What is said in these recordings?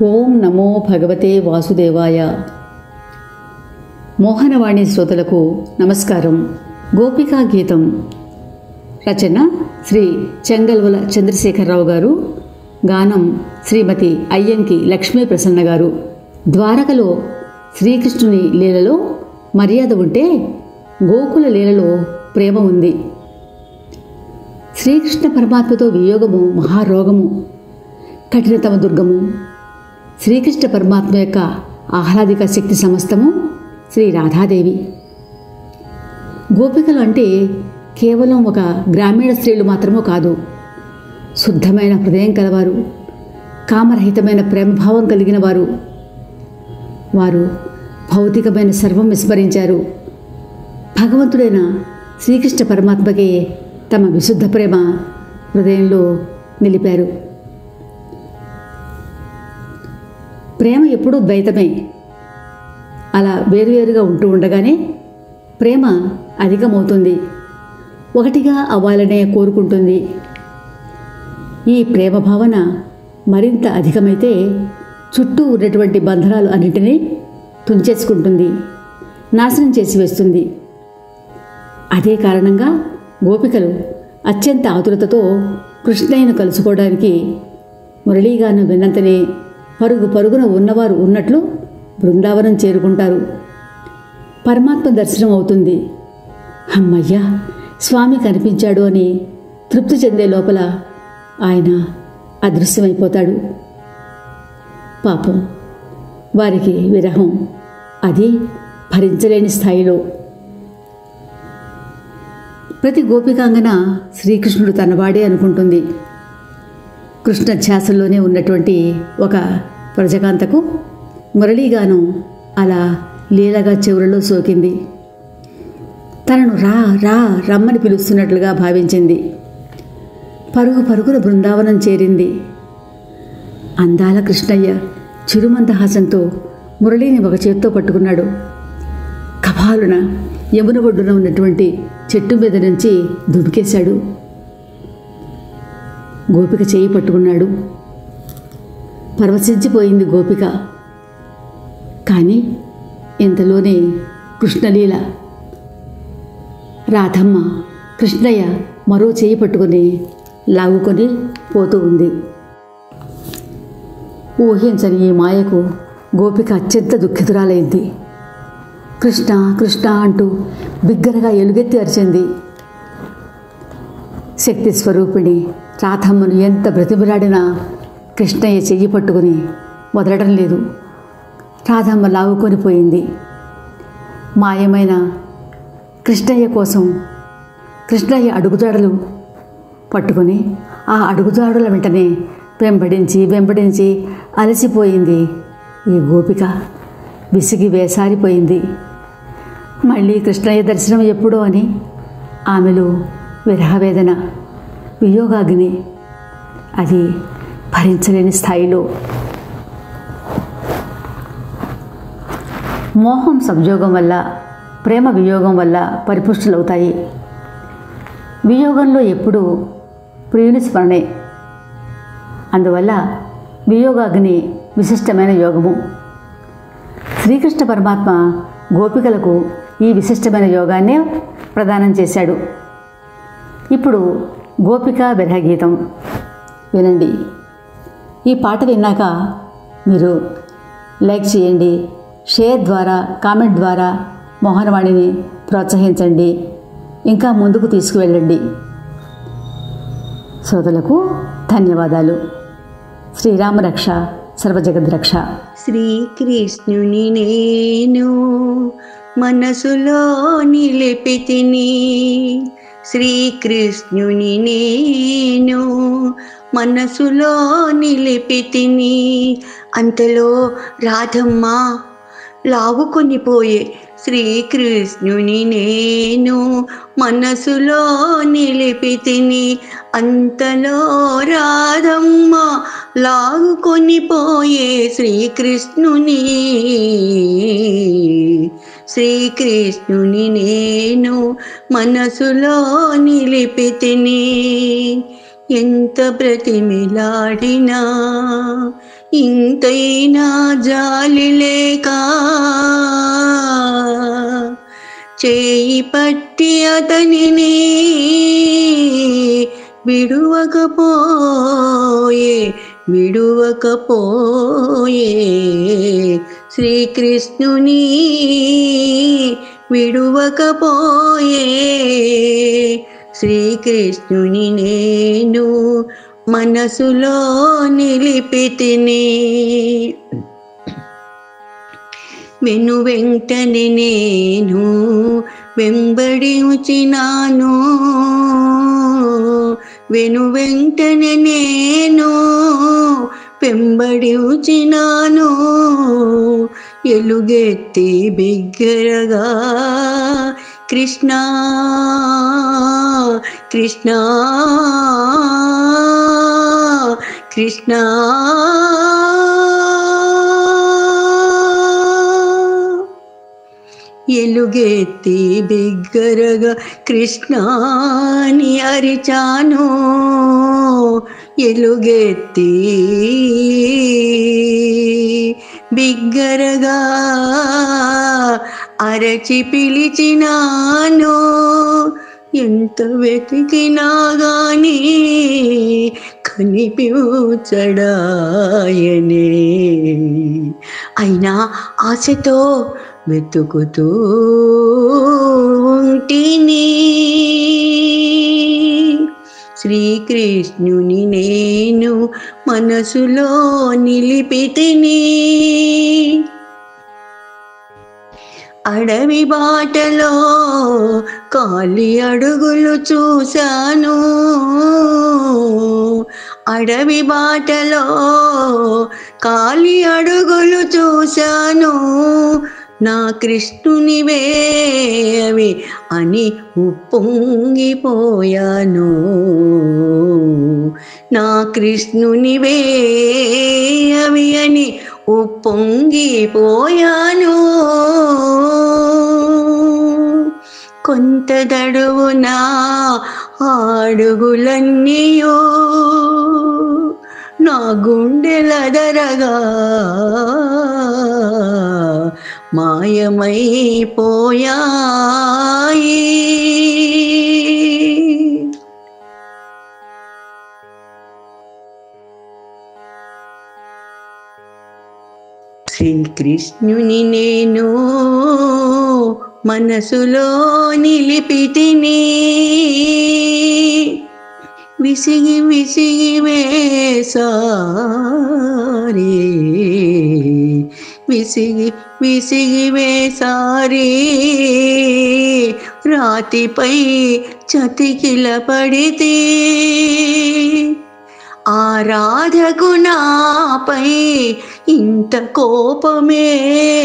ఓం నమో భగవతే వాసుదేవాయ. మోహనవాణి శ్రోతలకు నమస్కారం. గోపికా గీతం రచన శ్రీ చెంగల్వల చంద్రశేఖరరావు గారు. గానం శ్రీమతి అయ్యంకి లక్ష్మీ ప్రసన్న గారు. ద్వారకలో శ్రీకృష్ణుని లీలలో మర్యాద ఉంటే గోకుల లీలలో ప్రేమ ఉంది. శ్రీకృష్ణ పరమాత్మతో వియోగము మహారోగము, కఠినతమ దుర్గము. శ్రీకృష్ణ పరమాత్మ యొక్క ఆహ్లాదిక శక్తి సమస్తము శ్రీ రాధాదేవి. గోపికలు అంటే కేవలం ఒక గ్రామీణ స్త్రీలు మాత్రమూ కాదు, శుద్ధమైన హృదయం కలవారు, కామరహితమైన ప్రేమభావం కలిగిన వారు. వారు భౌతికమైన సర్వం విస్మరించారు. భగవంతుడైన శ్రీకృష్ణ పరమాత్మకే తమ విశుద్ధ ప్రేమ హృదయంలో నిలిపారు. ప్రేమ ఎప్పుడూ ద్వైతమే. అలా వేరువేరుగా ఉంటూ ఉండగానే ప్రేమ అధికమవుతుంది, ఒకటిగా అవ్వాలనే కోరుకుంటుంది. ఈ ప్రేమ భావన మరింత అధికమైతే చుట్టూ ఉన్నటువంటి బంధనాలు అన్నింటినీ తుంచేసుకుంటుంది, నాశనం చేసి వేస్తుంది. అదే కారణంగా గోపికలు అత్యంత ఆతురతతో కృష్ణయ్యను కలుసుకోవడానికి మురళీగానం విన్నంతనే పరుగు పరుగున ఉన్నవారు ఉన్నట్లు బృందావనం చేరుకుంటారు. పరమాత్మ దర్శనం అవుతుంది. అమ్మయ్యా, స్వామి కనిపించాడు అని తృప్తి చెందే లోపల ఆయన అదృశ్యమైపోతాడు. పాపం, వారికి విరహం అది భరించలేని స్థాయిలో. ప్రతి గోపికాంగన శ్రీకృష్ణుడు తనవాడే అనుకుంటుంది. కృష్ణ ధ్యాసల్లోనే ఉన్నటువంటి ఒక ప్రజకాంతకు మురళీగానం అలా లీలగా చెవులలో సోకింది. తనను రా రా రమ్మని పిలుస్తున్నట్లుగా భావించింది. పరుగు పరుగున బృందావనం చేరింది. అందాల కృష్ణయ్య చిరుమందహాసంతో మురళిని ఒక చేత్తో పట్టుకున్నాడు. కపాలున యమున ఒడ్డున ఉన్నటువంటి చెట్టు మీద నుంచి దుమికేశాడు. గోపిక చేయి పట్టుకున్నాడు. పరవశించిపోయింది గోపిక. కానీ ఇంతలోనే కృష్ణలీల. రాధమ్మ కృష్ణయ్య మరో చేయి పట్టుకొని లాగుకొని పోతూ ఉంది. ఊహించని ఈ మాయకు గోపిక అత్యంత దుఃఖితురాలైంది. కృష్ణ కృష్ణ అంటూ బిగ్గరగా ఎలుగెత్తి అరిచింది. శక్తి స్వరూపిణి రాధమ్మను ఎంత బ్రతిమిలాడినా కృష్ణయ్య చెయ్యి పట్టుకుని వదలడం లేదు. రాధమ్మ లాగుకొని పోయింది. మాయమైన కృష్ణయ్య కోసం కృష్ణయ్య అడుగుజాడలు పట్టుకొని ఆ అడుగుజాడుల వెంటనే వెంబడించి వెంబడించి అలసిపోయింది ఈ గోపిక. విసిగి వేసారిపోయింది. మళ్ళీ కృష్ణయ్య దర్శనం ఎప్పుడో అని ఆమెలో విరహవేదన, వియోగాగ్ని అది భరించలేని స్థాయిలో. మోహం సంయోగం వల్ల, ప్రేమ వియోగం వల్ల పరిపుష్టులవుతాయి. వియోగంలో ఎప్పుడూ ప్రియుని స్మరణే. అందువల్ల వియోగాగ్ని విశిష్టమైన యోగము. శ్రీకృష్ణ పరమాత్మ గోపికలకు ఈ విశిష్టమైన యోగాన్నే ప్రదానం చేశాడు. ఇప్పుడు గోపికా విరహగీతం వినండి. ఈ పాట విన్నాక మీరు లైక్ చేయండి, షేర్ ద్వారా, కామెంట్ ద్వారా మోహనవాణిని ప్రోత్సహించండి, ఇంకా ముందుకు తీసుకువెళ్ళండి. శ్రోతలకు ధన్యవాదాలు. శ్రీరామరక్ష సర్వజగద్రక్ష. శ్రీకృష్ణుని నేను మనసులో నిలిపితిని, శ్రీకృష్ణుని నేను మనసులో నిలిపితిని. అంతలో రాధమ్మ లాగుకొని పోయే, శ్రీకృష్ణుని నేను మనసులో నిలిపితిని. అంతలో రాధమ్మ లాగుకొని పోయే శ్రీకృష్ణుని నేను మనసులో నిలిపితిని. ఎంత బ్రతిమిలాడినా ఇంతైనా జాలి లేక చేయి పట్టి అతనిని విడువకపోయే శ్రీకృష్ణుని విడువకపోయే శ్రీకృష్ణుని నేను మనసులో నిలిపితిని. వెను వెంటనే నేను వెంబడి వచ్చినాను, వెను వెంటనే నేను వెంబడి వచ్చినాను. ఎలుగెత్తి బిగ్గరగా కృష్ణ కృష్ణ కృష్ణ ఎలుగెత్తి బిగ్గరగా కృష్ణాని అరిచాను. ఎలుగెత్తి బిగ్గరగా అరచి పిలిచినాను. ఎంత వెతికినా గాని కనిపించడాయనే. అయినా ఆశతో వెతుకుతూ ఉంటిని. శ్రీకృష్ణుని నేను మనసులో నిలిపితిని. అడవి బాటలో కాలి అడుగులు చూశాను, అడవి బాటలో కాలి అడుగులు చూశాను. నా కృష్ణునివే అవి అని ఉప్పొంగిపోయాను, నా కృష్ణునివే అవి అని ఉప్పొంగిపోయాను. కొంత దడువున అడుగులన్నీయో నా గుండెలదరగా మాయమైపోయాయి. శ్రీకృష్ణుని నేను మనసులో నిలిపితిని. విసిగి విసిగి వేసారి, విసిగి విసిగి వేసారి రాతిపై చతికిల పడితే. ఆరాధకు నాపై ఇంత కోపమేలని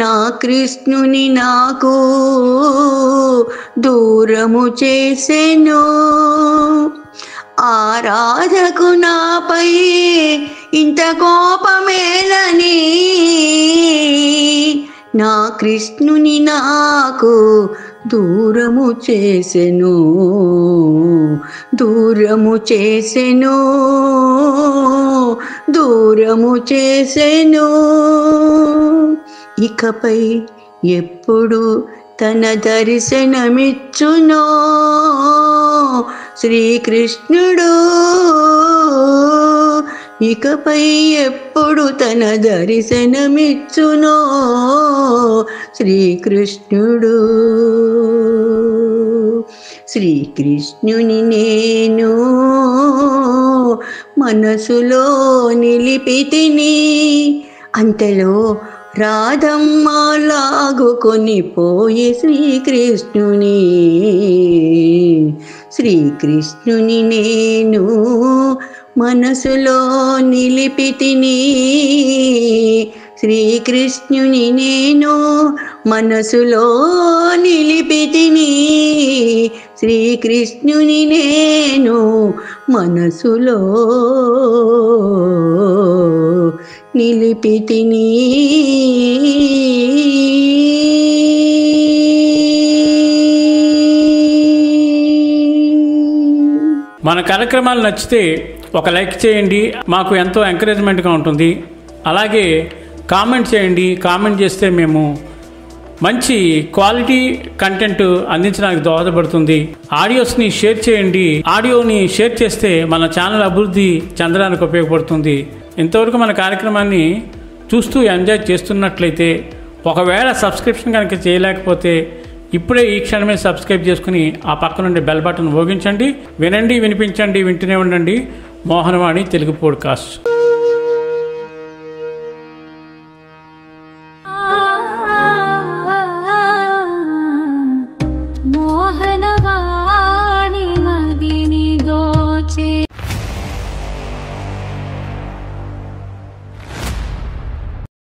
నా కృష్ణుని నాకు దూరము చేసెను. ఆరాధకు నాపై ఇంత కోపమేలని నా కృష్ణుని నాకు దూరము చేసెను, దూరము చేసెను, దూరము చేసెను. ఇకపై ఎప్పుడు తన దర్శనమిచ్చునో శ్రీకృష్ణుడు, ఇకపై ఎప్పుడు తన దర్శనమిచ్చునో శ్రీకృష్ణుడు. శ్రీకృష్ణుని నేను మనసులో నిలిపితిని. అంతలో రాధమ్మ లాగుకొని పోయి శ్రీకృష్ణుని, శ్రీకృష్ణుని నేను మనసులో నిలిపితిని. శ్రీకృష్ణుని నేను మనసులో నిలిపితిని. శ్రీకృష్ణుని నేను మనసులో నిలిపితిని. మన కార్యక్రమాలు నచ్చితే ఒక లైక్ చేయండి, మాకు ఎంతో ఎంకరేజ్మెంట్గా ఉంటుంది. అలాగే కామెంట్ చేయండి. కామెంట్ చేస్తే మేము మంచి క్వాలిటీ కంటెంట్ అందించడానికి దోహదపడుతుంది. ఆడియోస్ని షేర్ చేయండి. ఆడియోని షేర్ చేస్తే మన ఛానల్ అభివృద్ధి చెందడానికి ఉపయోగపడుతుంది. ఇంతవరకు మన కార్యక్రమాన్ని చూస్తూ ఎంజాయ్ చేస్తున్నట్లయితే, ఒకవేళ సబ్స్క్రిప్షన్ కనుక చేయలేకపోతే ఇప్పుడే ఈ క్షణమే సబ్స్క్రైబ్ చేసుకుని ఆ పక్కనుండే బెల్ బటన్ మోగించండి. వినండి, వినిపించండి, వింటూనే ఉండండి మోహనవాణి తెలుగు పోడ్కాస్ట్.